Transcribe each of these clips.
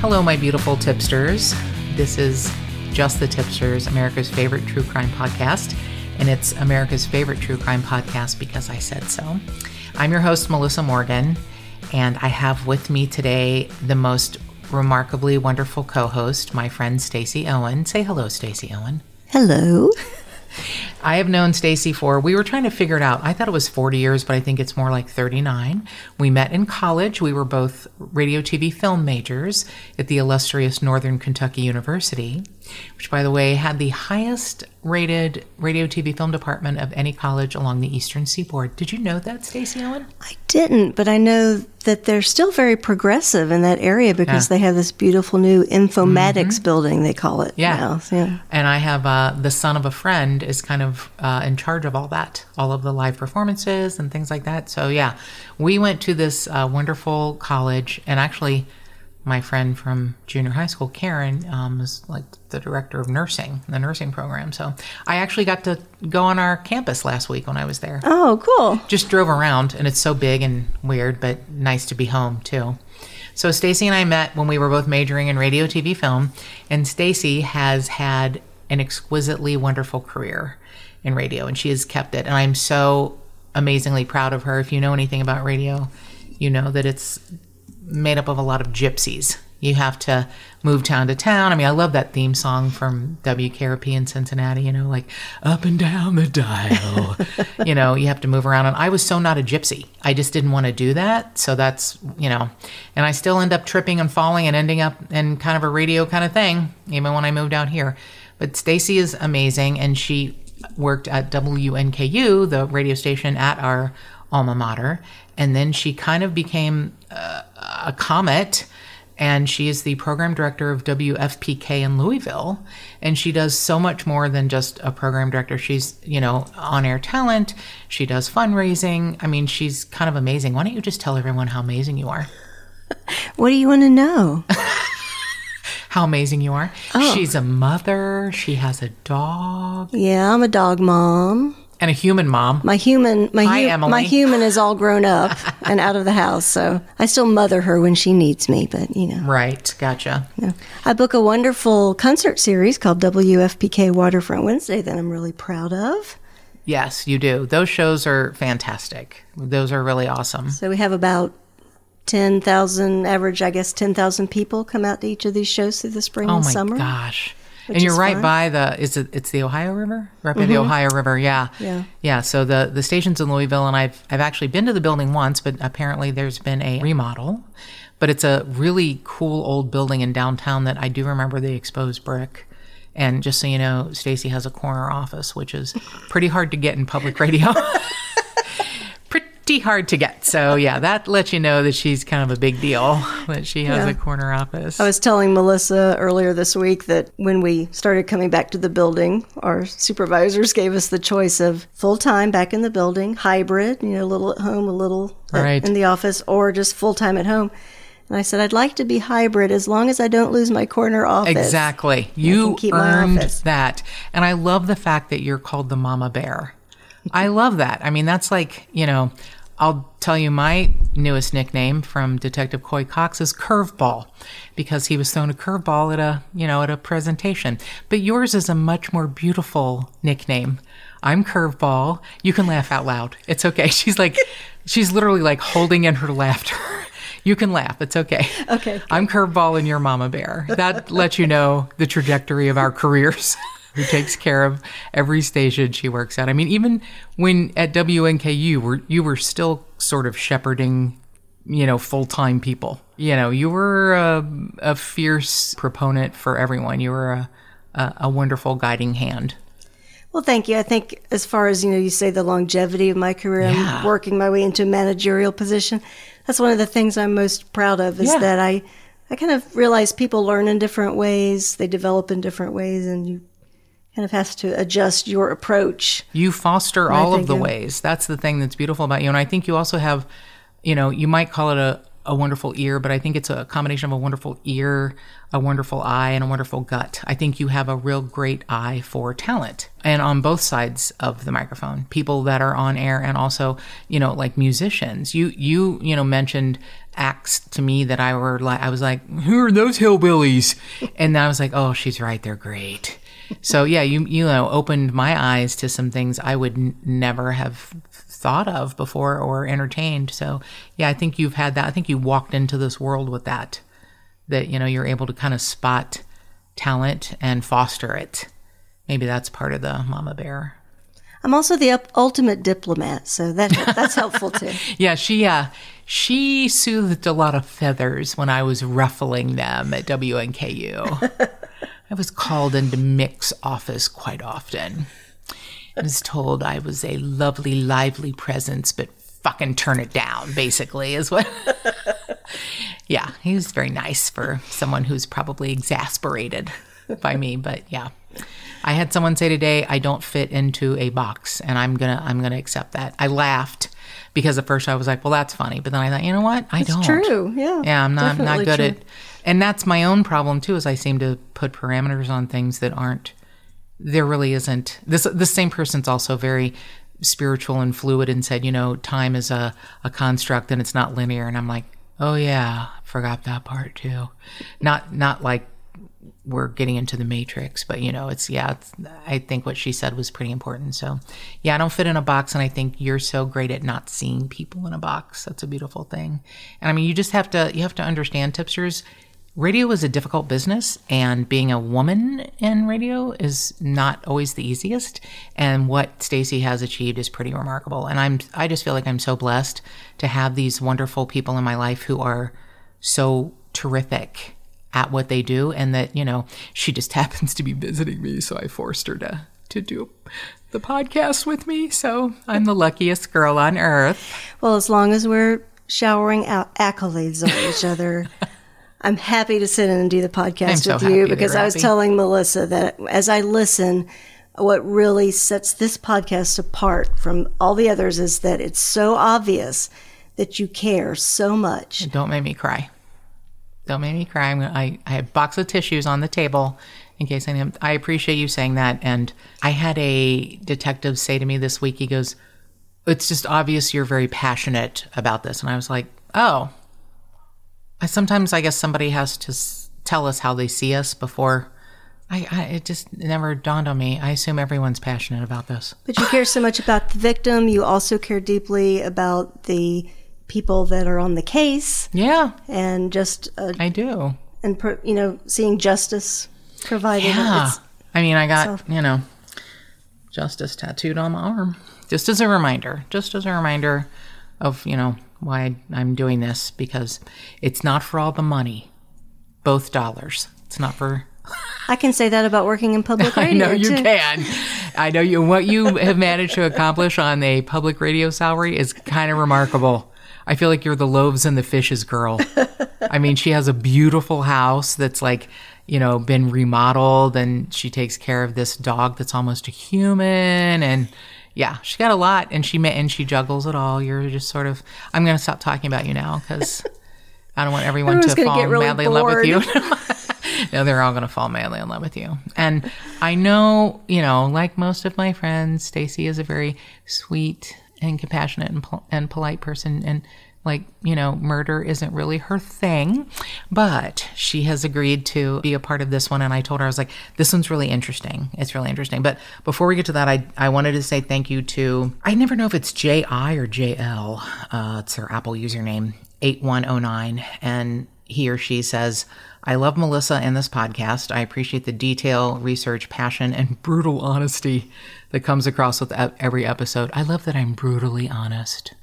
Hello, my beautiful Tip-Sters. This is Just the Tip-Sters, America's favorite true crime podcast, and it's America's favorite true crime podcast because I said so. I'm your host, Melissa Morgan, and I have with me today the most remarkably wonderful co-host, my friend Stacey Owen. Say hello, Stacey Owen. Hello. I have known Stacey we were trying to figure it out. I thought it was 40 years, but I think it's more like 39. We met in college. We were both radio, TV, film majors at the illustrious Northern Kentucky University, which, by the way, had the highest rated radio, TV, film department of any college along the Eastern Seaboard. Did you know that, Stacey Owen? I didn't, but I know that they're still very progressive in that area because they have this beautiful new informatics building, they call it now. Yeah. And I have the son of a friend is kind of in charge of all that, all of the live performances and things like that. So yeah, we went to this wonderful college, and actually my friend from junior high school, Karen, is like the director of nursing, the nursing program. So I actually got to go on our campus last week when I was there. Oh, cool. Just drove around, and it's so big and weird, but nice to be home too. So Stacey and I met when we were both majoring in radio, TV, film, and Stacey has had an exquisitely wonderful career in radio, and she has kept it. And I'm so amazingly proud of her. If you know anything about radio, you know that it's made up of a lot of gypsies. You have to move town to town. I mean, I love that theme song from WKRP in Cincinnati, you know, like up and down the dial. You know, you have to move around. And I was so not a gypsy. I just didn't want to do that. So that's, you know, and I still end up tripping and falling and ending up in kind of a radio kind of thing, even when I moved out here. But Stacey is amazing, and she worked at WNKU, the radio station at our alma mater, and then she kind of became a comet, and she is the program director of WFPK in Louisville, and she does so much more than just a program director. She's, you know, on-air talent. She does fundraising. I mean, she's kind of amazing. Why don't you just tell everyone how amazing you are? What do you want to know? How amazing you are. Oh. She's a mother. She has a dog. Yeah, I'm a dog mom. And a human mom. My human Emily. is all grown up and out of the house, so I still mother her when she needs me, but you know. Right, gotcha. You know, I book a wonderful concert series called WFPK Waterfront Wednesday that I'm really proud of. Yes, you do. Those shows are fantastic. Those are really awesome. So we have about 10,000 average, I guess 10,000 people come out to each of these shows through the spring and summer. Oh my gosh. And you're right by it's the Ohio River? Right by the Ohio River, yeah. Yeah, so the station's in Louisville, and I've actually been to the building once, but apparently there's been a remodel. But it's a really cool old building in downtown that I do remember the exposed brick. And just so you know, Stacey has a corner office, which is pretty hard to get in public radio. Hard to get. So yeah, that lets you know that she's kind of a big deal, that she has a corner office. I was telling Melissa earlier this week that when we started coming back to the building, our supervisors gave us the choice of full-time back in the building, hybrid, you know, a little at home, a little in the office, or just full-time at home. And I said, I'd like to be hybrid as long as I don't lose my corner office. Exactly. You earned that. And I love the fact that you're called the Mama Bear. I love that. I mean, that's like, you know, I'll tell you my newest nickname from Detective Coy Cox is Curveball, because he was thrown a curveball at a presentation. But yours is a much more beautiful nickname. I'm Curveball. You can laugh out loud. It's okay. She's literally like holding in her laughter. You can laugh. It's okay. Okay. I'm Curveball and you're Mama Bear. That lets you know the trajectory of our careers. Who takes care of every station she works at. I mean, even when at WNKU, you were still sort of shepherding, you know, full-time people. You know, you were a fierce proponent for everyone. You were a wonderful guiding hand. Well, thank you. I think as far as, you know, you say the longevity of my career, I'm working my way into a managerial position. That's one of the things I'm most proud of is that I kind of realize people learn in different ways. They develop in different ways, and you kind of has to adjust your approach. You foster all of the ways. That's the thing that's beautiful about you. And I think you also have, you know, you might call it a a wonderful ear, but I think it's a combination of a wonderful ear, a wonderful eye, and a wonderful gut. I think you have a real great eye for talent, and on both sides of the microphone, people that are on air and also, like musicians. You mentioned acts to me that I was like, who are those hillbillies? And I was like, oh, she's right, they're great. So yeah, you opened my eyes to some things I would never have thought of before or entertained. So yeah, I think you've had that. I think you walked into this world with that you're able to kind of spot talent and foster it. Maybe that's part of the mama bear. I'm also the ultimate diplomat, so that's helpful too. Yeah, she soothed a lot of feathers when I was ruffling them at WNKU. I was called into Mick's office quite often. I was told I was a lovely, lively presence, but fucking turn it down, basically, is what... Yeah, he was very nice for someone who's probably exasperated by me, but yeah. I had someone say today, I don't fit into a box, and I'm gonna accept that. I laughed because at first I was like, well, that's funny, but then I thought, you know what? I don't. It's true, yeah. Yeah, I'm not good at... And that's my own problem, too, is I seem to put parameters on things that aren't... There really isn't... This same person's also very spiritual and fluid and said, time is a construct and it's not linear. And I'm like, oh, yeah, forgot that part, too. Not like we're getting into the matrix, but, I think what she said was pretty important. So, yeah, I don't fit in a box, and I think you're so great at not seeing people in a box. That's a beautiful thing. And, I mean, you have to understand, Tipsters, radio is a difficult business, and being a woman in radio is not always the easiest. And what Stacey has achieved is pretty remarkable. And I just feel like I'm so blessed to have these wonderful people in my life who are so terrific at what they do, and that, she just happens to be visiting me, so I forced her to do the podcast with me. So I'm the luckiest girl on earth. Well, as long as we're showering out accolades on each other, I'm happy to sit in and do the podcast with you, because I was telling Melissa that as I listen, what really sets this podcast apart from all the others is that it's so obvious that you care so much. Don't make me cry. Don't make me cry. I have a box of tissues on the table in case I appreciate you saying that. And I had a detective say to me this week, he goes, it's just obvious you're very passionate about this. And I was like, oh, sometimes I guess somebody has to tell us how they see us before. It just never dawned on me. I assume everyone's passionate about this. But you care so much about the victim. You also care deeply about the people that are on the case. Yeah. And just... I do. And, seeing justice provided. Yeah. I mean, I got, justice tattooed on my arm. Just as a reminder of, why I'm doing this, because it's not for all the money. Both dollars. It's not for... I can say that about working in public radio, I know you too. Can. I know what you have managed to accomplish on a public radio salary is kind of remarkable. I feel like you're the loaves and the fishes girl. I mean, she has a beautiful house that's been remodeled, and she takes care of this dog that's almost a human, and yeah, she got a lot, and she juggles it all. You're just sort of... I'm going to stop talking about you now, because I don't want everyone to fall madly in love with you. No, they're all going to fall madly in love with you. And I know, like most of my friends, Stacey is a very sweet and compassionate and polite person, and murder isn't really her thing, but she has agreed to be a part of this one. And I told her, I was like, this one's really interesting. It's really interesting. But before we get to that, I wanted to say thank you to, I never know if it's J.I. or J.L. It's her Apple username, 8109. And he or she says, I love Melissa and this podcast. I appreciate the detail, research, passion, and brutal honesty that comes across with every episode. I love that I'm brutally honest.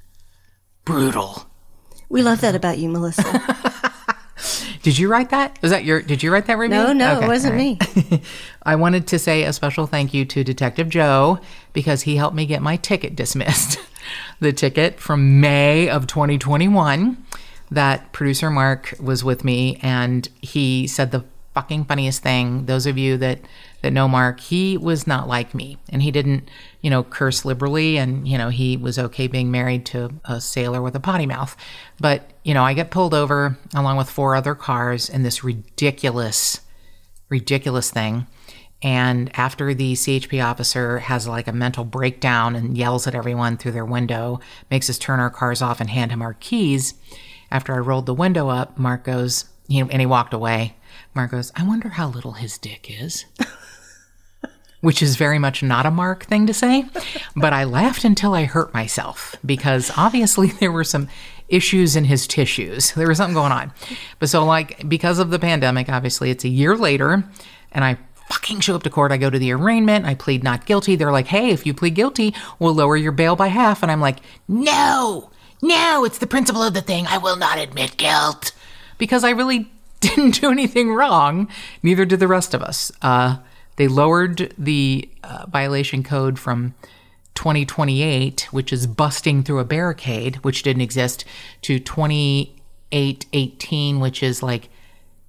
Brutal. We love that about you, Melissa. Did you write that? Did you write that review? No, okay, it wasn't me. I wanted to say a special thank you to Detective Joe, because he helped me get my ticket dismissed. The ticket from May of 2021. That producer Mark was with me, and he said the fucking funniest thing. Those of you that know Mark, he was not like me, and he didn't, curse liberally, and, he was okay being married to a sailor with a potty mouth. But, I get pulled over along with 4 other cars in this ridiculous thing. And after the CHP officer has like a mental breakdown and yells at everyone through their window, makes us turn our cars off and hand him our keys. After I rolled the window up, Mark goes, and he walked away. Mark goes, I wonder how little his dick is. Which is very much not a Mark thing to say. But I laughed until I hurt myself because obviously there were some issues in his tissues. There was something going on. But so because of the pandemic, obviously it's a year later and I fucking show up to court. I go to the arraignment. I plead not guilty. They're like, hey, if you plead guilty, we'll lower your bail by half. And I'm like, no, it's the principle of the thing. I will not admit guilt. Because I really didn't do anything wrong. Neither did the rest of us. They lowered the violation code from 2028, which is busting through a barricade, which didn't exist, to 2818, which is like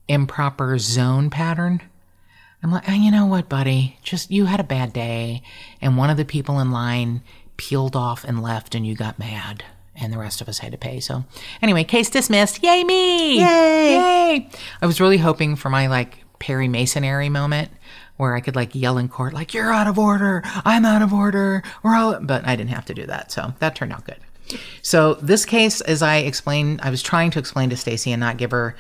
improper zone pattern. I'm like, you know what, buddy? Just, you had a bad day, and one of the people in line peeled off and left, and you got mad, and the rest of us had to pay. So anyway, case dismissed. Yay me! Yay! I was really hoping for my, Perry Masonary moment, where I could, yell in court, you're out of order, I'm out of order, but I didn't have to do that, so that turned out good. So this case, as I explained, I was trying to explain to Stacy and not give her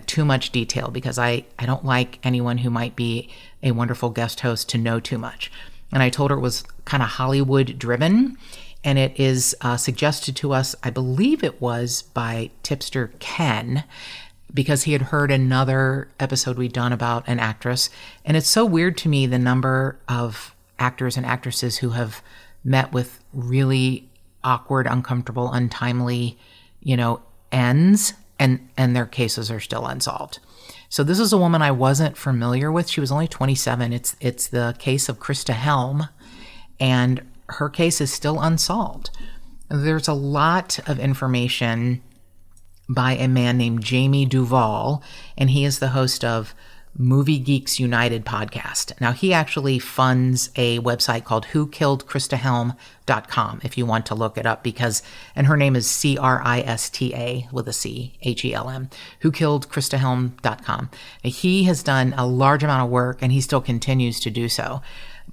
too much detail because I don't like anyone who might be a wonderful guest host to know too much. And I told her it was kind of Hollywood driven, and it is suggested to us, I believe it was by Tipster Ken, because he had heard another episode we'd done about an actress. And it's so weird to me, the number of actors and actresses who have met with really awkward, uncomfortable, untimely, ends, and their cases are still unsolved. So this is a woman I wasn't familiar with. She was only 27. It's the case of Crista Helm, and her case is still unsolved. There's a lot of information by a man named Jamie Duvall, and he is the host of Movie Geeks United podcast. Now, he actually funds a website called whokilledcristahelm.com if you want to look it up, and her name is Crista with a C, Helm, whokilledcristahelm.com. He has done a large amount of work, and he still continues to do so.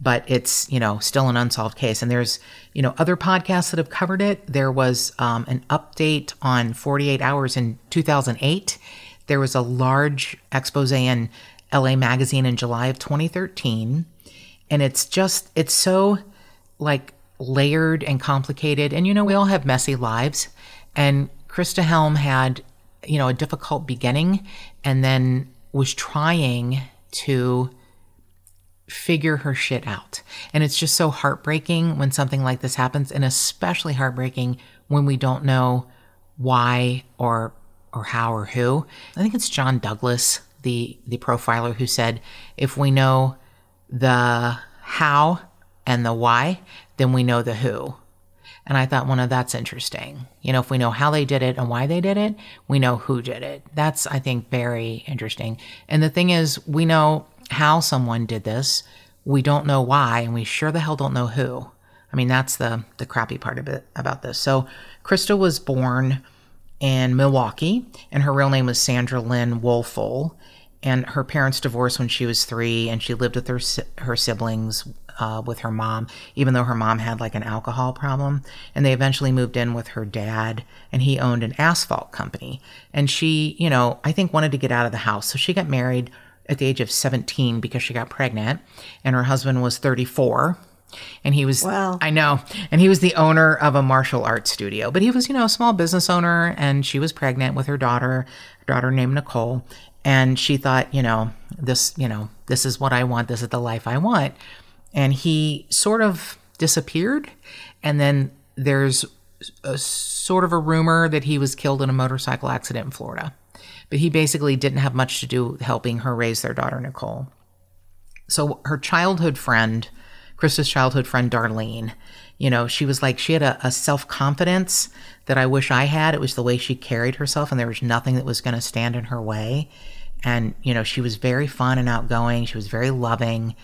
But it's, still an unsolved case. And there's, other podcasts that have covered it. There was an update on 48 Hours in 2008. There was a large expose in LA Magazine in July of 2013. And it's so layered and complicated. And, we all have messy lives. And Crista Helm had, a difficult beginning and then was trying to figure her shit out. And it's just so heartbreaking when something like this happens, and especially heartbreaking when we don't know why or how or who. I think it's John Douglas, the profiler, who said, if we know the how and the why, then we know the who. And I thought, that's interesting. If we know how they did it and why they did it, we know who did it. That's, I think, very interesting. And the thing is, we know how someone did this. We don't know why, and we sure the hell don't know who. I mean, that's the crappy part of it about this. So Crista was born in Milwaukee, and her real name was Sandra Lynn Wolfel. And her parents divorced when she was 3, and she lived with her siblings with her mom, even though her mom had an alcohol problem. And they eventually moved in with her dad, and he owned an asphalt company. And she, I think wanted to get out of the house. So she got married at the age of 17 because she got pregnant, and her husband was 34. And he was, wow. I know. And he was the owner of a martial arts studio, but he was, a small business owner, and she was pregnant with her daughter named Nicole. And she thought, this is what I want. This is the life I want. And he sort of disappeared. And then there's a sort of a rumor that he was killed in a motorcycle accident in Florida. But he basically didn't have much to do with helping her raise their daughter, Nicole. So her childhood friend, Krista's childhood friend, Darlene, she was she had a self-confidence that I wish I had. It was the way she carried herself, and there was nothing that was going to stand in her way. And, she was very fun and outgoing. She was very loving.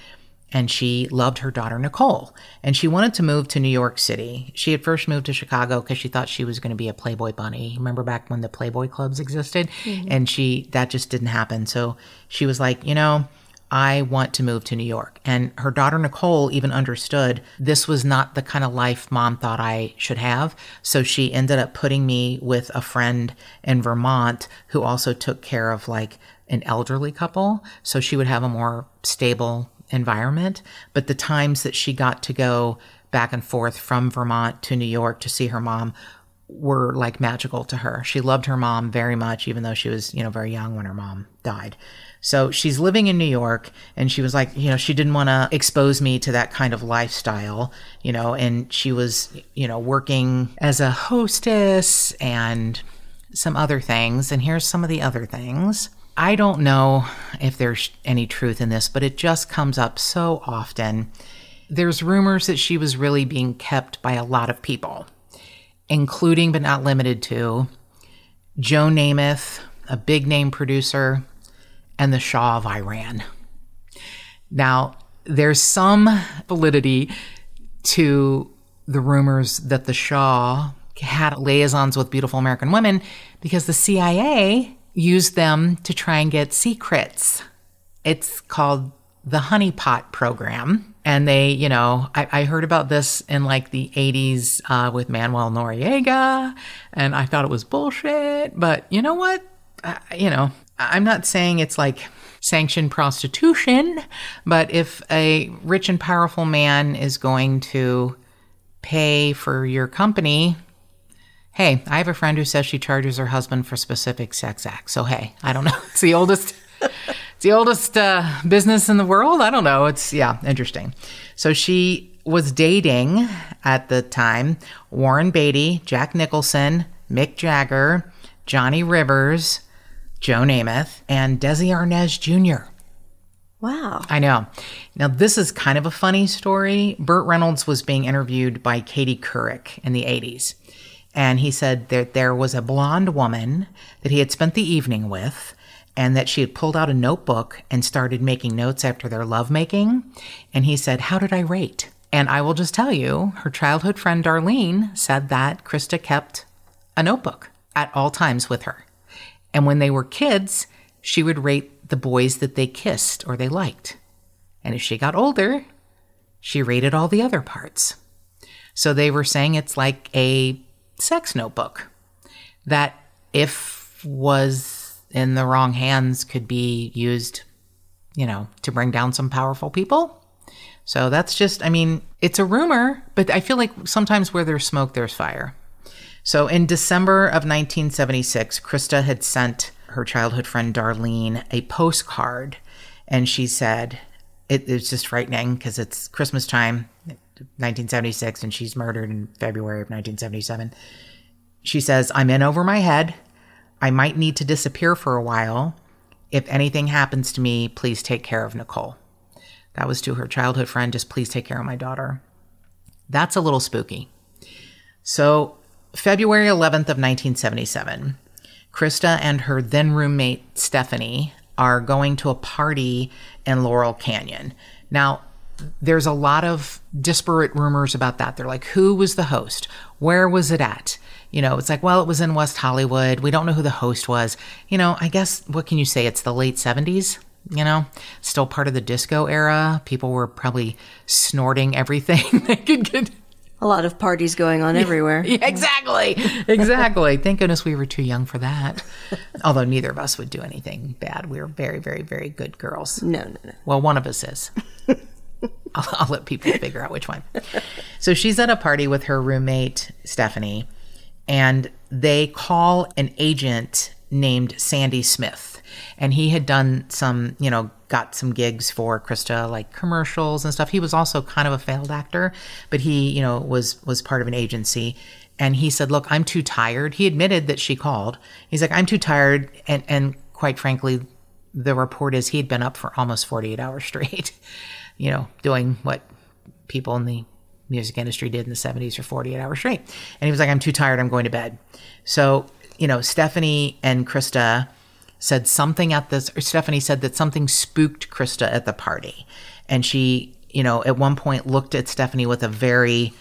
and she loved her daughter, Nicole. And she wanted to move to New York City. She had first moved to Chicago because she thought she was going to be a Playboy bunny. Remember back when the Playboy clubs existed? Mm-hmm. And that just didn't happen. So she was like, I want to move to New York. And her daughter, Nicole, even understood this was not the kind of life Mom thought I should have. So she ended up putting me with a friend in Vermont who also took care of like an elderly couple. So she would have a more stable environment. But the times that she got to go back and forth from Vermont to New York to see her mom were like magical to her. She loved her mom very much, even though she was, very young when her mom died. So she's living in New York, and she was like, she didn't want to expose me to that kind of lifestyle, and she was, working as a hostess and some other things. And here's some of the other things. I don't know if there's any truth in this, but it just comes up so often. There's rumors that she was really being kept by a lot of people, including but not limited to Joe Namath, a big name producer, and the Shah of Iran. Now, there's some validity to the rumors that the Shah had liaisons with beautiful American women because the CIA used them to try and get secrets. It's called the honeypot program. And they, I heard about this in like the 80s with Manuel Noriega, and I thought it was bullshit. But you know what? I'm not saying it's like sanctioned prostitution, but if a rich and powerful man is going to pay for your company, hey, I have a friend who says she charges her husband for specific sex acts. So, hey, I don't know. It's the oldest business in the world. I don't know. It's, interesting. So she was dating at the time Warren Beatty, Jack Nicholson, Mick Jagger, Johnny Rivers, Joe Namath, and Desi Arnaz Jr. Wow. I know. Now, this is kind of a funny story. Burt Reynolds was being interviewed by Katie Couric in the 80s. And he said that there was a blonde woman that he had spent the evening with, and that she had pulled out a notebook and started making notes after their lovemaking. And he said, "How did I rate?" And I will just tell you, her childhood friend Darlene said that Crista kept a notebook at all times with her. And when they were kids, she would rate the boys that they kissed or they liked. And as she got older, she rated all the other parts. So they were saying it's like a sex notebook that, if was in the wrong hands, could be used, to bring down some powerful people. So that's just, it's a rumor, but I feel like sometimes where there's smoke, there's fire. So in December of 1976, Crista had sent her childhood friend Darlene a postcard, and she said, it's just frightening because it's Christmas time, 1976, and she's murdered in February of 1977. She says, "I'm in over my head. I might need to disappear for a while. If anything happens to me, please take care of Nicole." That was to her childhood friend, just please take care of my daughter. That's a little spooky. So February 11th of 1977, Crista and her then roommate Stephanie are going to a party in Laurel Canyon. Now, there's a lot of disparate rumors about that. They're like, who was the host? Where was it at? It's like, well, it was in West Hollywood. We don't know who the host was. I guess, what can you say? It's the late 70s, still part of the disco era. People were probably snorting everything they could get. A lot of parties going on everywhere. Yeah, exactly. Thank goodness we were too young for that. Although neither of us would do anything bad. We were very, very, very good girls. No. Well, one of us is. I'll let people figure out which one. So she's at a party with her roommate, Stephanie, and they call an agent named Sandy Smith. And he had done some, got some gigs for Crista, like commercials and stuff. He was also kind of a failed actor, but he, was part of an agency. And he said, "Look, I'm too tired." He admitted that she called. He's like, "I'm too tired." And quite frankly, the report is he had been up for almost 48 hours straight, doing what people in the music industry did in the 70s for 48 hours straight. And he was like, "I'm too tired. I'm going to bed." So, Stephanie and Crista said something Stephanie said that something spooked Crista at the party. And she at one point looked at Stephanie with a very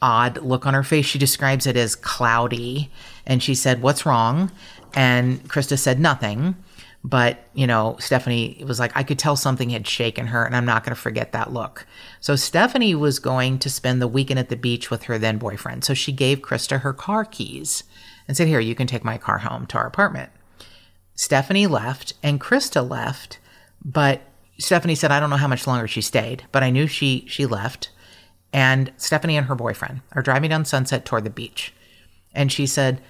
odd look on her face. She describes it as cloudy. And she said, "What's wrong?" And Crista said nothing. But, Stephanie was like, I could tell something had shaken her, and I'm not going to forget that look. So Stephanie was going to spend the weekend at the beach with her then boyfriend. So she gave Crista her car keys and said, "Here, you can take my car home to our apartment." Stephanie left and Crista left, but Stephanie said, I don't know how much longer she stayed, but I knew she left. And Stephanie and her boyfriend are driving down Sunset toward the beach. And she said,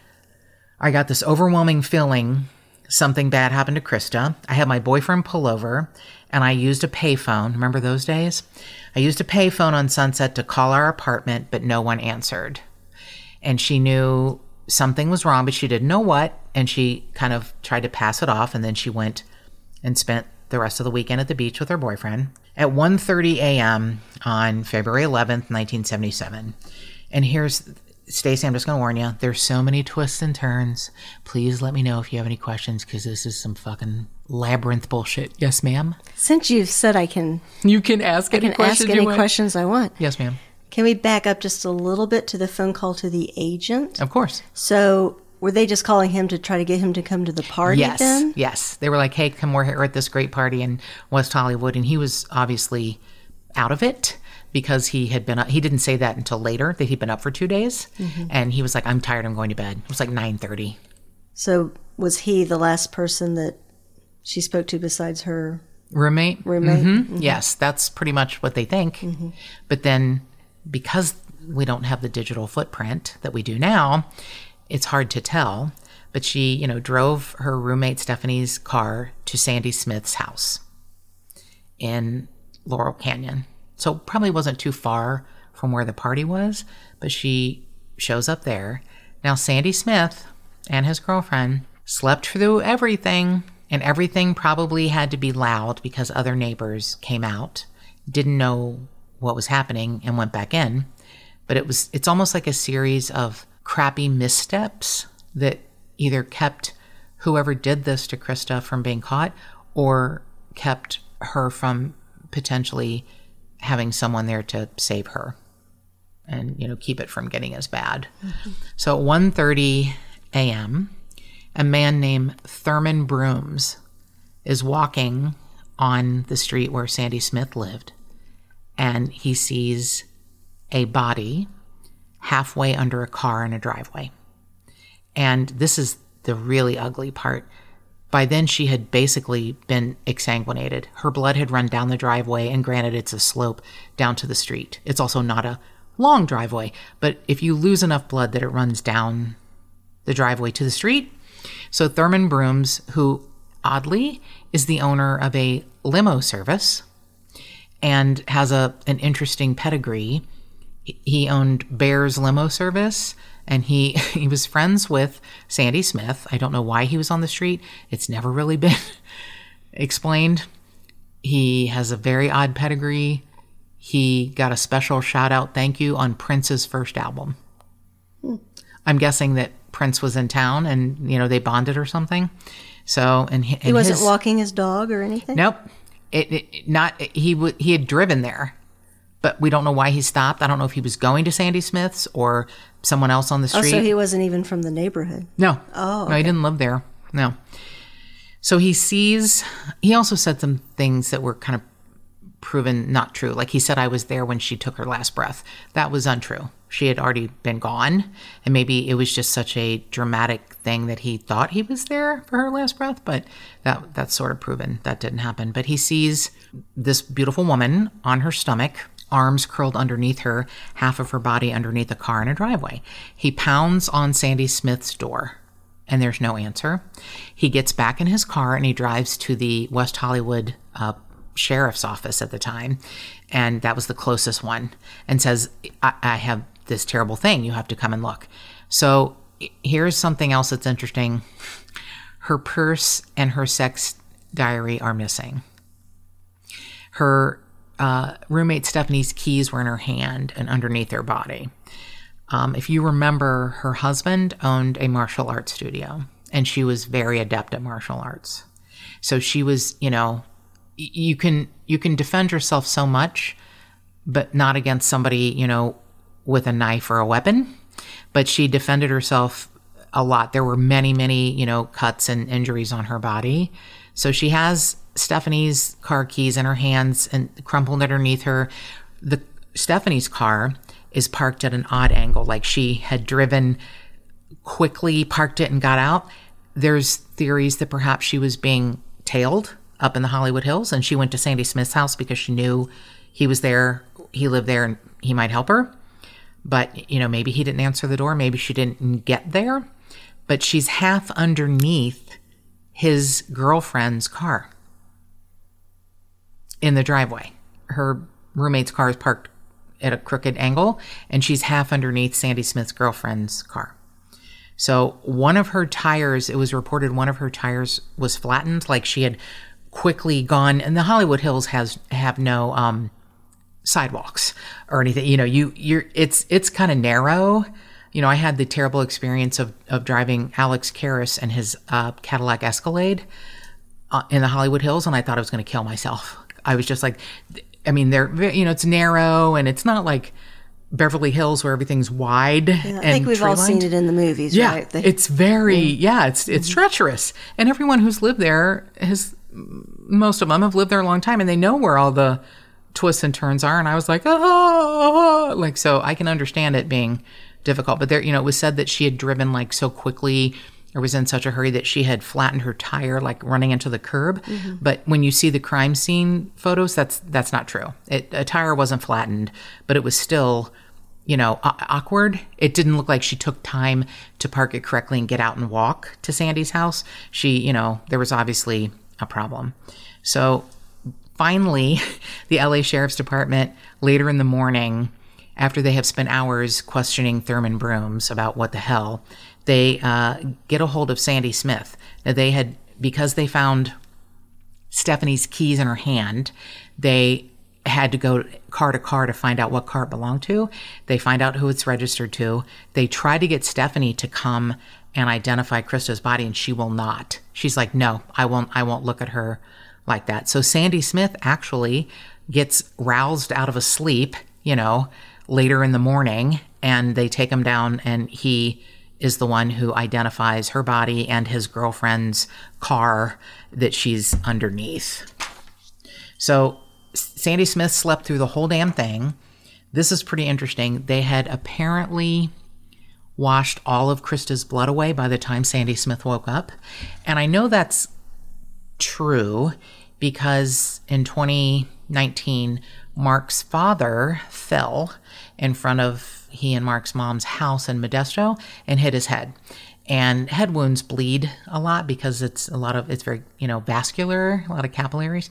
I got this overwhelming feeling something bad happened to Crista. I had my boyfriend pull over and I used a payphone. Remember those days? I used a payphone on Sunset to call our apartment, but no one answered. And she knew something was wrong, but she didn't know what. And she kind of tried to pass it off. And then she went and spent the rest of the weekend at the beach with her boyfriend at 1:30 a.m. on February 11th, 1977. And here's Stacey, I'm just going to warn you, there's so many twists and turns. Please let me know if you have any questions, because this is some fucking labyrinth bullshit. Yes, ma'am? Since you've said you can ask any questions I want. Yes, ma'am. Can we back up just a little bit to the phone call to the agent? Of course. So were they just calling him to try to get him to come to the party then? Yes. They were like, hey, come, we're here at this great party in West Hollywood. And he was obviously out of it, because he didn't say that until later, that he'd been up for 2 days. Mm-hmm. And he was like, I'm tired, I'm going to bed. It was like 9:30. So was he the last person that she spoke to besides her roommate? Mm-hmm. Mm-hmm. Yes, that's pretty much what they think. Mm-hmm. But then, because we don't have the digital footprint that we do now, it's hard to tell. But she, drove her roommate Stephanie's car to Sandy Smith's house in Laurel Canyon. So probably wasn't too far from where the party was, but she shows up there. Now, Sandy Smith and his girlfriend slept through everything, and everything probably had to be loud because other neighbors came out, didn't know what was happening, and went back in. But it's almost like a series of crappy missteps that either kept whoever did this to Crista from being caught, or kept her from potentially having someone there to save her and, keep it from getting as bad. Mm-hmm. So at 1:30 a.m., a man named Thurman Brooms is walking on the street where Sandy Smith lived, and he sees a body halfway under a car in a driveway. And this is the really ugly part. By then, she had basically been exsanguinated. Her blood had run down the driveway, and granted, it's a slope down to the street. It's also not a long driveway, but if you lose enough blood that it runs down the driveway to the street. So Thurman Brooms, who oddly is the owner of a limo service and has an interesting pedigree. He owned Bear's Limo Service, and he was friends with Sandy Smith. I don't know why he was on the street. It's never really been explained. He has a very odd pedigree. He got a special shout-out thank you on Prince's first album. I'm guessing that Prince was in town and, they bonded or something. So, and he wasn't walking his dog or anything? Nope. He had driven there. But we don't know why he stopped. I don't know if he was going to Sandy Smith's or someone else on the street. Oh, so he wasn't even from the neighborhood? No. Oh, okay. No, he didn't live there. No. So he also said some things that were kind of proven not true. Like he said, I was there when she took her last breath. That was untrue. She had already been gone. And maybe it was just such a dramatic thing that he thought he was there for her last breath. But that's sort of proven that didn't happen. But he sees this beautiful woman on her stomach, arms curled underneath her, half of her body underneath a car in a driveway. He pounds on Sandy Smith's door, and there's no answer. He gets back in his car, and he drives to the West Hollywood sheriff's office at the time, and that was the closest one, and says, I have this terrible thing. You have to come and look. So here's something else that's interesting. Her purse and her sex diary are missing. Her roommate Stephanie's keys were in her hand and underneath her body. If you remember, her husband owned a martial arts studio, and she was very adept at martial arts. So she was, you can defend yourself so much, but not against somebody, with a knife or a weapon. But she defended herself a lot. There were many, many, cuts and injuries on her body. So she has Stephanie's car keys in her hands and crumpled underneath her. Stephanie's car is parked at an odd angle, like she had driven quickly, parked it, and got out. There's theories that perhaps she was being tailed up in the Hollywood Hills, and she went to Sandy Smith's house because she knew he was there, he lived there, and he might help her. But, maybe he didn't answer the door. Maybe she didn't get there. But she's half underneath his girlfriend's car in the driveway. Her roommate's car is parked at a crooked angle, and she's half underneath Sandy Smith's girlfriend's car. So one of her tires, it was reported one of her tires was flattened, like she had quickly gone, and the Hollywood Hills have no sidewalks or anything. It's kind of narrow. I had the terrible experience of driving Alex Karras and his Cadillac Escalade in the Hollywood Hills, and I thought I was going to kill myself. I was just like, it's narrow, and it's not like Beverly Hills where everything's wide. Yeah, I think we've all seen it in the movies, right? It's very, it's treacherous. And everyone who's lived there most of them have lived there a long time, and they know where all the twists and turns are. And I was like, so I can understand it being difficult. But there, it was said that she had driven like so quickly or was in such a hurry that she had flattened her tire, like running into the curb. Mm-hmm. But when you see the crime scene photos, that's not true. A tire wasn't flattened, but it was still, awkward. It didn't look like she took time to park it correctly and get out and walk to Sandy's house. She, there was obviously a problem. So finally, the LA Sheriff's Department, later in the morning, after they have spent hours questioning Thurman Brooms about what the hell, they get a hold of Sandy Smith. Now because they found Stephanie's keys in her hand, they had to go car to car to find out what car it belonged to. They find out who it's registered to. They try to get Stephanie to come and identify Crista's body, and she will not. She's like, no, I won't look at her like that. So Sandy Smith actually gets roused out of a sleep, later in the morning, and they take him down, and he is the one who identifies her body and his girlfriend's car that she's underneath. So Sandy Smith slept through the whole damn thing. This is pretty interesting. They had apparently washed all of Crista's blood away by the time Sandy Smith woke up. And I know that's true because in 2019, Mark's father fell in front of he and Mark's mom's house in Modesto and hit his head. And head wounds bleed a lot because it's very, vascular, a lot of capillaries.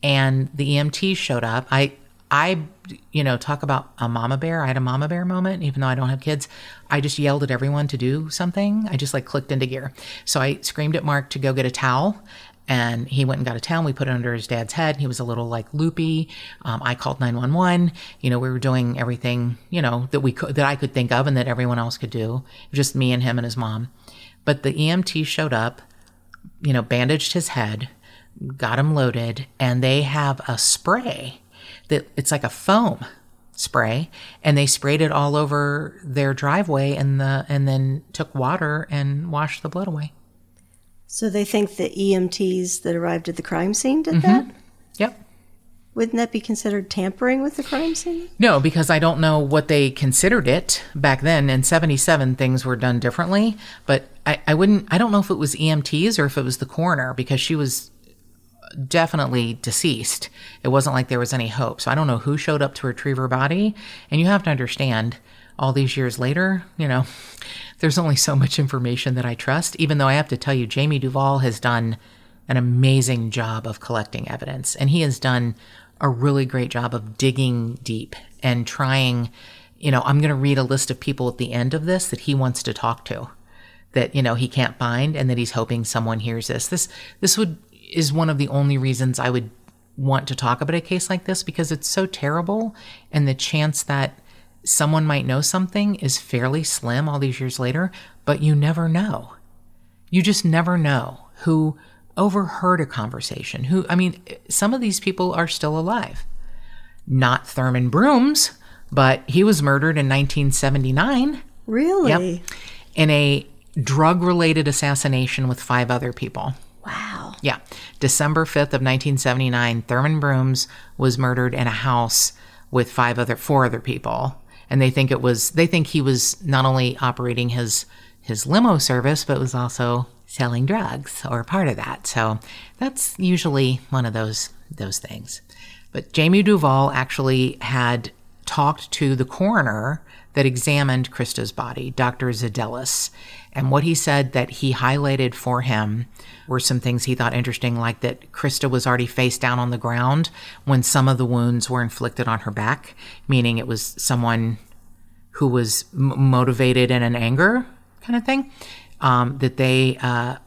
And the EMTs showed up. I talk about a mama bear. I had a mama bear moment, even though I don't have kids. I just yelled at everyone to do something. I just clicked into gear. So I screamed at Mark to go get a towel, and he went and got a towel. We put it under his dad's head. He was a little loopy. I called 911. We were doing everything, that I could think of and that everyone else could do. Just me and him and his mom. But the EMT showed up, bandaged his head, got him loaded, and they have a spray that it's like a foam spray, and they sprayed it all over their driveway and then took water and washed the blood away. So they think the EMTs that arrived at the crime scene did that? Yep. Wouldn't that be considered tampering with the crime scene? No, because I don't know what they considered it back then. In 77, things were done differently, but I don't know if it was EMTs or if it was the coroner, because she was definitely deceased. It wasn't like there was any hope. So I don't know who showed up to retrieve her body. And you have to understand, all these years later, there's only so much information that I trust, even though I have to tell you, Jamie Duvall has done an amazing job of collecting evidence. And he has done a really great job of digging deep and trying, I'm going to read a list of people at the end of this that he wants to talk to, that, he can't find, and that he's hoping someone hears this. This is one of the only reasons I would want to talk about a case like this, because it's so terrible, and the chance that someone might know something is fairly slim all these years later, but you never know. You just never know who overheard a conversation. Some of these people are still alive. not Thurman Brooms, but he was murdered in 1979. Really? Yep. In a drug-related assassination with 5 other people. Wow. Yeah. December 5th of 1979, Thurman Brooms was murdered in a house with 4 other people. And they think he was not only operating his limo service, but was also selling drugs or part of that. So that's usually one of those things. But Jamie Duval actually had talked to the coroner that examined Crista's body, Dr. Zadelis. And what he said that he highlighted for him were some things he thought interesting, like that Crista was already face down on the ground when some of the wounds were inflicted on her back, meaning it was someone who was motivated in an anger kind of thing, that they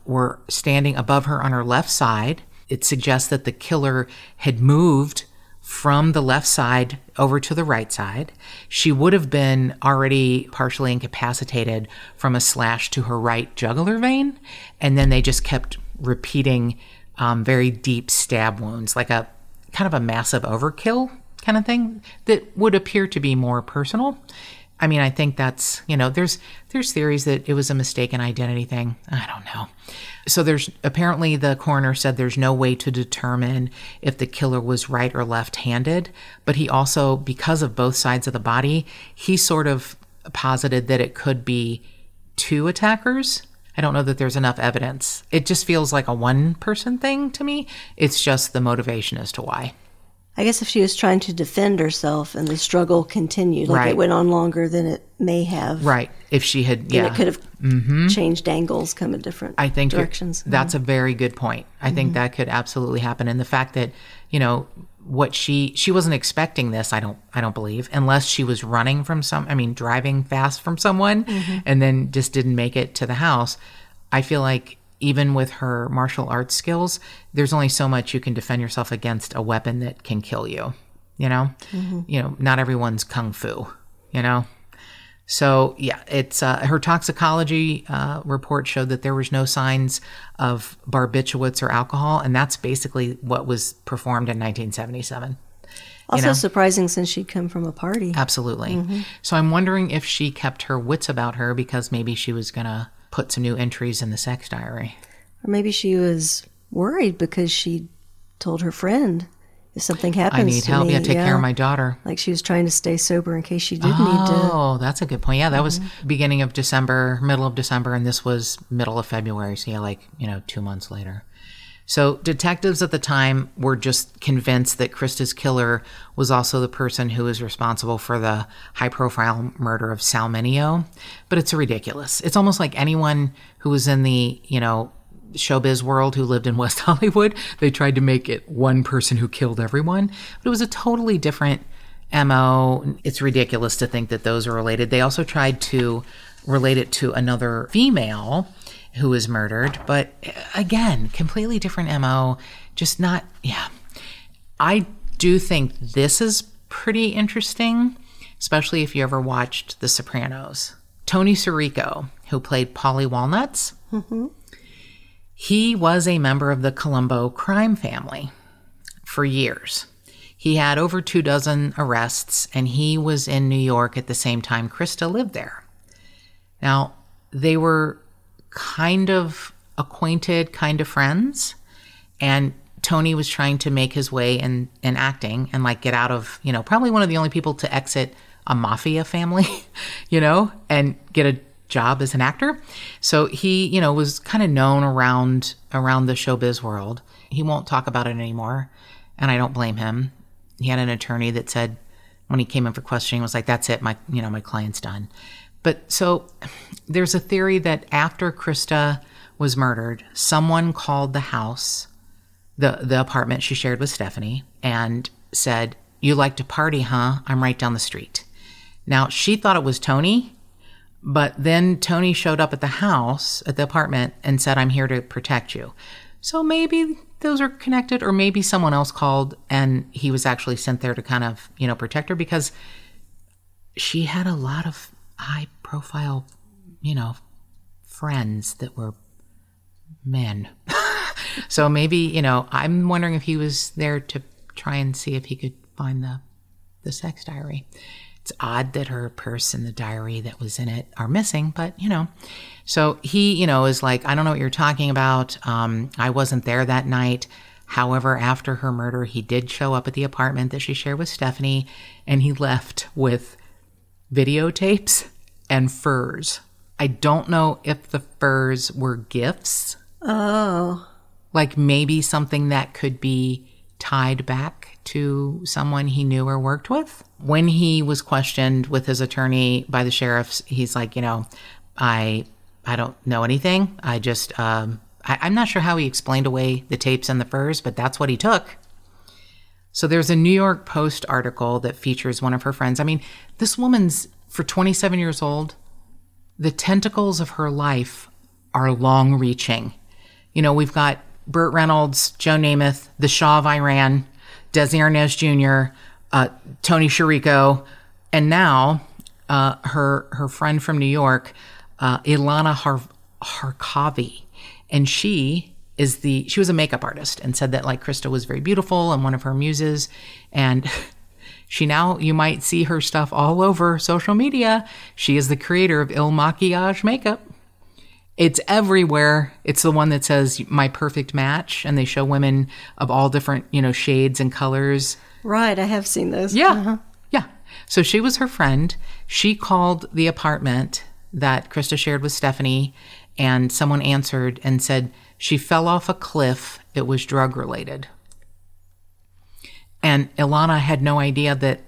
were standing above her on her left side. It suggests that the killer had moved from the left side over to the right side. She would have been already partially incapacitated from a slash to her right jugular vein, and then they just kept repeating very deep stab wounds, like a kind of a massive overkill kind of thing that would appear to be more personal. I mean, I think that's, there's theories that it was a mistaken identity thing. I don't know. So apparently the coroner said there's no way to determine if the killer was right or left-handed, but he also, because of both sides of the body, he sort of posited that it could be 2 attackers. I don't know that there's enough evidence. It just feels like a one-person thing to me. It's just the motivation as to why. I guess if she was trying to defend herself and the struggle continued, like it went on longer than it may have. Right. If she had, then it could have changed angles, come in different directions. That's a very good point. I think that could absolutely happen. And the fact that, what she wasn't expecting this, I don't believe, unless she was running from driving fast from someone and then just didn't make it to the house. I feel like even with her martial arts skills, there's only so much you can defend yourself against a weapon that can kill you, not everyone's kung fu, So yeah, it's her toxicology report showed that there was no signs of barbiturates or alcohol, and that's basically what was performed in 1977. Also surprising since she'd come from a party. Absolutely. So I'm wondering if she kept her wits about her because maybe she was going to put some new entries in the sex diary. Or maybe she was worried because she told her friend, if something happens I need help. me, Take care of my daughter. Like she was trying to stay sober in case she did need to. Oh, that's a good point. Yeah, that was beginning of December, middle of December, and this was middle of February. So yeah, 2 months later. So detectives at the time were just convinced that Crista's killer was also the person who was responsible for the high-profile murder of Sal Mineo. But it's ridiculous. It's almost like anyone who was in the, showbiz world who lived in West Hollywood, they tried to make it one person who killed everyone. But it was a totally different MO. It's ridiculous to think that those are related. They also tried to relate it to another female who was murdered, but again, completely different MO, just not, I do think this is pretty interesting, especially if you ever watched The Sopranos. Tony Sirico, who played Paulie Walnuts, he was a member of the Colombo crime family for years. He had over 24 arrests, and he was in New York at the same time Crista lived there. Now, they were kind of acquainted, kind of friends. And Tony was trying to make his way in acting and get out of, probably one of the only people to exit a mafia family, and get a job as an actor. So he, was kind of known around the showbiz world. He won't talk about it anymore. And I don't blame him. He had an attorney that said when he came in for questioning, was like, that's it. My client's done. But so there's a theory that after Crista was murdered, someone called the house, the apartment she shared with Stephanie, and said, "You like to party, huh? I'm right down the street." Now, she thought it was Tony, but then Tony showed up at the house, at the apartment, and said, "I'm here to protect you." So maybe those are connected, or maybe someone else called and he was actually sent there to kind of, protect her, because she had a lot of high-profile, friends that were men. So maybe, I'm wondering if he was there to try and see if he could find the the sex diary. It's odd that her purse and the diary that was in it are missing, but, So he, is like, I don't know what you're talking about. I wasn't there that night. However, after her murder, he did show up at the apartment that she shared with Stephanie, and he left with videotapes and furs. I don't know if the furs were gifts. Oh. Like maybe something that could be tied back to someone he knew or worked with. When he was questioned with his attorney by the sheriffs, he's like, I don't know anything. I just, I'm not sure how he explained away the tapes and the furs, but that's what he took. So there's a New York Post article that features one of her friends. I mean, this woman's, for 27 years old, the tentacles of her life are long-reaching. We've got Burt Reynolds, Joe Namath, the Shah of Iran, Desi Arnaz Jr., Tony Chirico, and now her friend from New York, Ilana Harkavi. And she was a makeup artist and said that like Crista was very beautiful and one of her muses. And she now, you might see her stuff all over social media. She is the creator of Il Maquillage makeup. It's everywhere. It's the one that says my perfect match. And they show women of all different, shades and colors. Right. I have seen those. Yeah. Uh-huh. Yeah. So she was her friend. She called the apartment that Crista shared with Stephanie, and someone answered and said she fell off a cliff. It was drug related. And Ilana had no idea that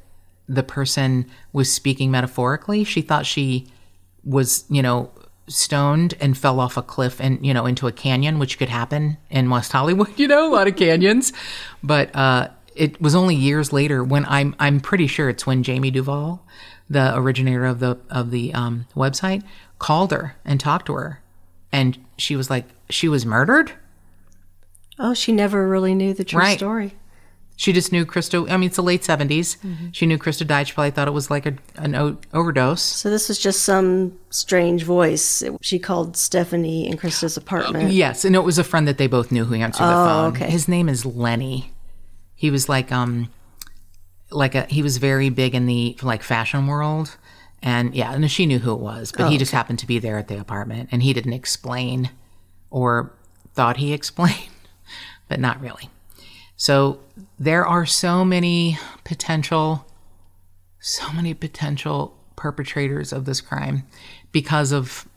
the person was speaking metaphorically. She thought she was, stoned and fell off a cliff and, into a canyon, which could happen in West Hollywood, a lot of canyons. But it was only years later when I'm pretty sure it's when Jamie Duvall, the originator of the website, called her and talked to her. And she was like, she was murdered? Oh, she never really knew the true story. She just knew Crista. I mean, it's the late 70s. Mm-hmm. She knew Crista died. She probably thought it was like an overdose. So this was just some strange voice. She called Stephanie in Crista's apartment. Yes, and it was a friend that they both knew who answered the phone. Okay. His name is Lenny. He was he was very big in the fashion world. And yeah, and she knew who it was, but he just happened to be there at the apartment, and he didn't explain, or thought he explained, but not really. So there are so many potential perpetrators of this crime because of,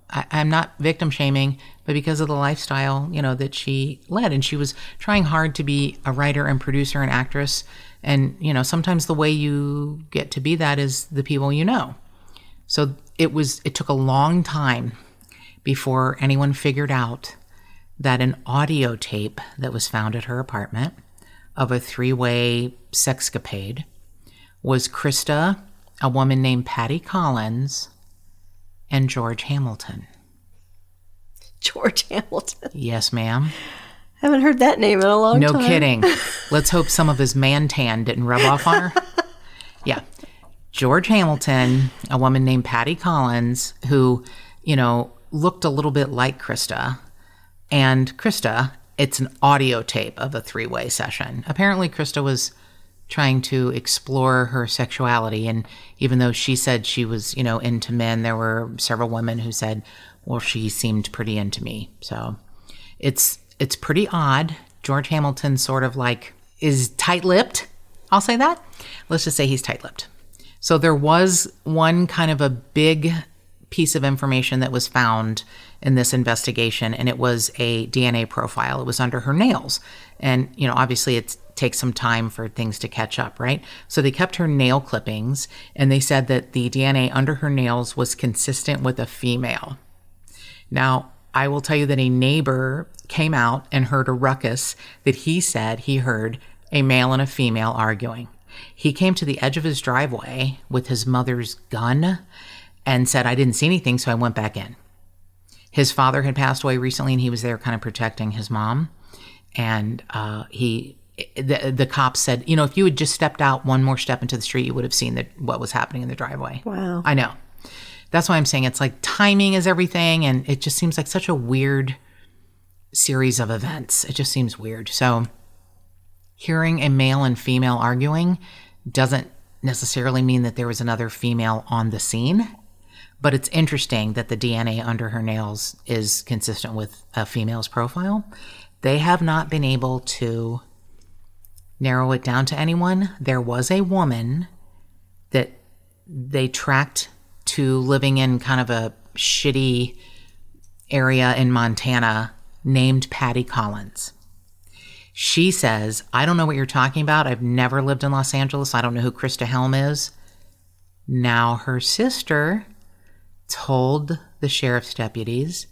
I'm not victim shaming, but because of the lifestyle, that she led. And she was trying hard to be a writer and producer and actress. And, sometimes the way you get to be that is the people you know. So it took a long time before anyone figured out that an audio tape that was found at her apartment of a 3-way sexcapade was Crista, a woman named Patty Collins, and George Hamilton. George Hamilton? Yes, ma'am. I haven't heard that name in a long time. No kidding. Let's hope some of his man tan didn't rub off on her. Yeah. George Hamilton, a woman named Patty Collins, who, looked a little bit like Crista. And Crista, it's an audio tape of a 3-way session. Apparently, Crista was trying to explore her sexuality. And even though she said she was, into men, there were several women who said, well, she seemed pretty into me. So it's pretty odd. George Hamilton sort of is tight-lipped. I'll say that. Let's just say he's tight-lipped. So there was one kind of a big piece of information that was found in this investigation, and it was a DNA profile. It was under her nails. And, obviously it takes some time for things to catch up, right? So they kept her nail clippings, and they said that the DNA under her nails was consistent with a female. Now, I will tell you that a neighbor came out and heard a ruckus that he said he heard a male and a female arguing. He came to the edge of his driveway with his mother's gun and said, I didn't see anything, so I went back in. His father had passed away recently, and he was there kind of protecting his mom. And the cops said, if you had just stepped out one more step into the street, you would have seen what was happening in the driveway. Wow. I know. That's why I'm saying it's like timing is everything, and it just seems like such a weird series of events. It just seems weird. So hearing a male and female arguing Doesn't necessarily mean that there was another female on the scene, but it's interesting that the DNA under her nails is consistent with a female's profile. They have not been able to narrow it down to anyone. There was a woman that they tracked to living in kind of a shitty area in Montana named Patty Collins. She says, I don't know what you're talking about. I've never lived in Los Angeles. I don't know who Crista Helm is. Now her sister told the sheriff's deputies,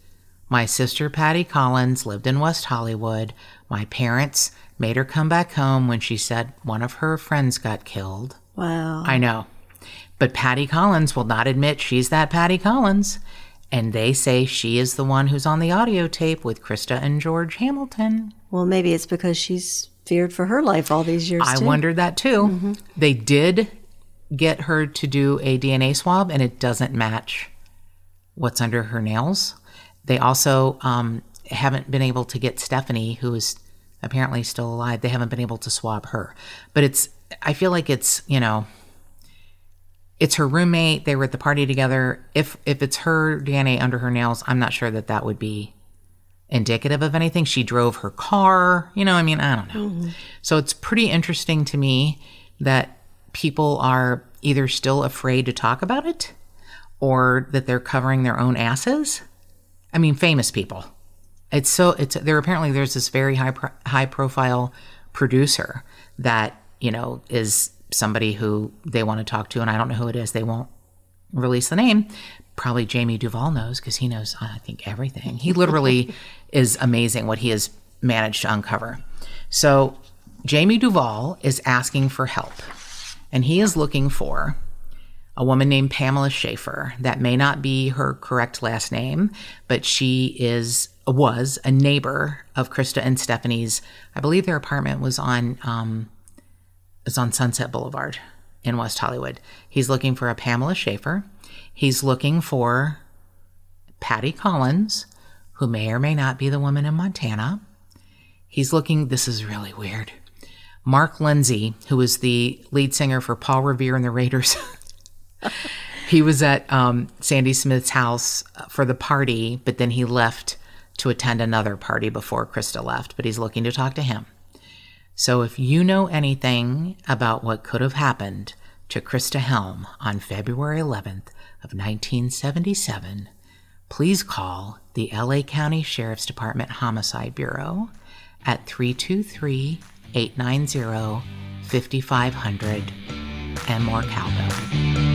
my sister Patty Collins lived in West Hollywood. My parents made her come back home when she said one of her friends got killed. Wow. I know. But Patty Collins will not admit she's that Patty Collins. And they say she is the one who's on the audio tape with Crista and George Hamilton. Well, maybe it's because she's feared for her life all these years, I wondered that, too. Mm-hmm. They did get her to do a DNA swab, and it doesn't match what's under her nails. They also haven't been able to get Stephanie, who is apparently still alive. They haven't been able to swab her. But I feel like it's her roommate. They were at the party together. If it's her DNA under her nails, I'm not sure that would be indicative of anything. She drove her car. I don't know. Mm-hmm. So it's pretty interesting to me that people are either still afraid to talk about it or that they're covering their own asses. I mean, famous people. There's this very high profile producer that, is somebody who they want to talk to, and I don't know who it is. They won't release the name. Probably Jamie Duvall knows, because he knows, I think, everything. He literally is amazing what he has managed to uncover. So Jamie Duvall is asking for help, and he is looking for a woman named Pamela Schaefer. That may not be her correct last name, but she was a neighbor of Crista and Stephanie's. I believe their apartment was on Sunset Boulevard in West Hollywood. He's looking for a Pamela Schaefer. He's looking for Patty Collins, who may or may not be the woman in Montana. This is really weird, Mark Lindsay, who was the lead singer for Paul Revere and the Raiders. He was at Sandy Smith's house for the party, but then he left to attend another party before Crista left, but he's looking to talk to him. So if you know anything about what could have happened to Crista Helm on February 11th of 1977, please call the LA County Sheriff's Department Homicide Bureau at 323-890-5500 and more cowbell.